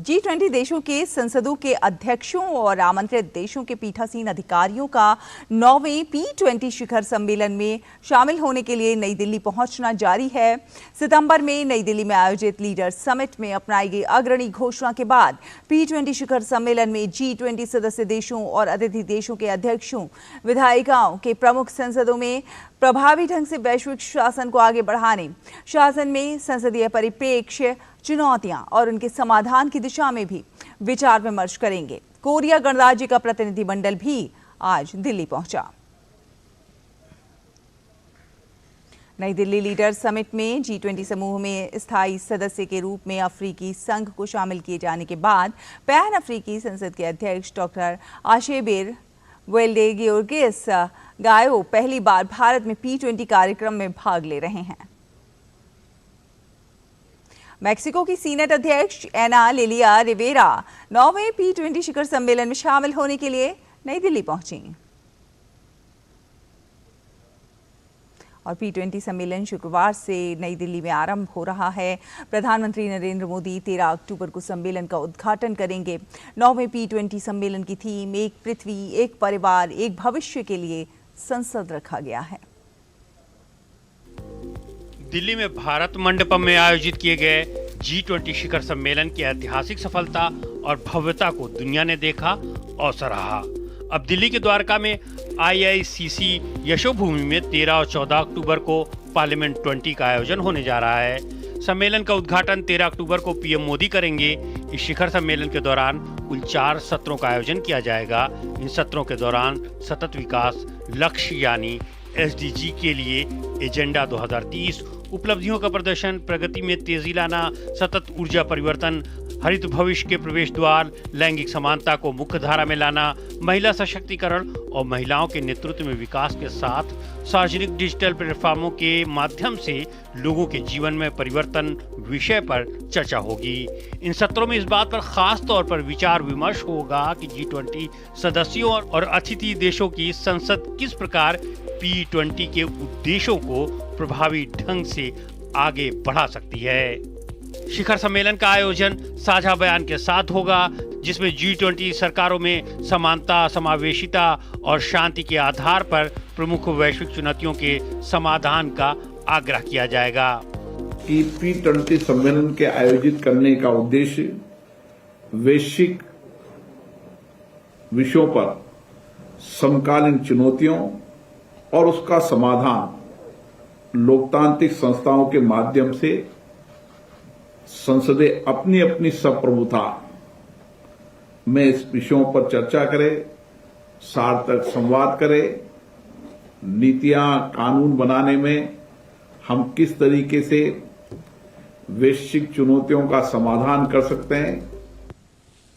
G20 देशों के संसदों के अध्यक्षों और आमंत्रित देशों के पीठासीन अधिकारियों का 9वें P20 शिखर सम्मेलन में शामिल होने के लिए नई दिल्ली पहुंचना जारी है। सितंबर में नई दिल्ली में आयोजित लीडर्स समिट में अपनाई गई अग्रणी घोषणा के बाद P20 शिखर सम्मेलन में G20 सदस्य देशों और अतिथि देशों के अध्यक्षों, विधायिकाओं के प्रमुख संसदों में प्रभावी ढंग से वैश्विक शासन को आगे बढ़ाने, शासन में संसदीय परिप्रेक्ष्य, चुनौतियां और उनके समाधान की दिशा में भी विचार विमर्श करेंगे। कोरिया गणराज्य का प्रतिनिधिमंडल भी आज दिल्ली पहुंचा। नई दिल्ली लीडर्स समिट में G20 समूह में स्थायी सदस्य के रूप में अफ्रीकी संघ को शामिल किए जाने के बाद पैन अफ्रीकी संसद के अध्यक्ष डॉक्टर आशेबिर वेल्डे गियोर्गिस गायो पहली बार भारत में P20 कार्यक्रम में भाग ले रहे हैं। मैक्सिको की सीनेट अध्यक्ष एना लिलिया रिवेरा 9वें P20 शिखर सम्मेलन में शामिल होने के लिए नई दिल्ली पहुंची और P20 सम्मेलन शुक्रवार से नई दिल्ली में आरंभ हो रहा है। प्रधानमंत्री नरेंद्र मोदी 13 अक्टूबर को सम्मेलन का उद्घाटन करेंगे। 9वें P20 सम्मेलन की थीम एक पृथ्वी, एक परिवार, एक भविष्य के लिए संसद रखा गया है। दिल्ली में भारत मंडपम में आयोजित किए गए G20 शिखर सम्मेलन की ऐतिहासिक सफलता और भव्यता को दुनिया ने देखा और सराहा। अब दिल्ली के द्वारका में IICC यशोभूमि में 13 और 14 अक्टूबर को पार्लियामेंट 20 का आयोजन होने जा रहा है। सम्मेलन का उद्घाटन 13 अक्टूबर को PM मोदी करेंगे। इस शिखर सम्मेलन के दौरान कुल 4 सत्रों का आयोजन किया जाएगा। इन सत्रों के दौरान सतत विकास लक्ष्य यानी SDG के लिए एजेंडा 2030, उपलब्धियों का प्रदर्शन, प्रगति में तेजी लाना, सतत ऊर्जा परिवर्तन, हरित भविष्य के प्रवेश द्वार, लैंगिक समानता को मुख्य धारा में लाना, महिला सशक्तिकरण और महिलाओं के नेतृत्व में विकास के साथ सार्वजनिक डिजिटल प्लेटफॉर्मों के माध्यम से लोगों के जीवन में परिवर्तन विषय पर चर्चा होगी। इन सत्रों में इस बात पर खास तौर पर विचार विमर्श होगा कि G20 सदस्यों और अतिथि देशों की संसद किस प्रकार P20 के उद्देश्यों को प्रभावी ढंग से आगे बढ़ा सकती है। शिखर सम्मेलन का आयोजन साझा बयान के साथ होगा, जिसमें G20 सरकारों में समानता, समावेशिता और शांति के आधार पर प्रमुख वैश्विक चुनौतियों के समाधान का आग्रह किया जाएगा। कि P20 सम्मेलन के आयोजित करने का उद्देश्य वैश्विक विषयों पर समकालीन चुनौतियों और उसका समाधान लोकतांत्रिक संस्थाओं के माध्यम से संसदें अपनी अपनी संप्रभुता में इस विषयों पर चर्चा करे, सार्थक संवाद करे, नीतियां कानून बनाने में हम किस तरीके से वैश्विक चुनौतियों का समाधान कर सकते हैं,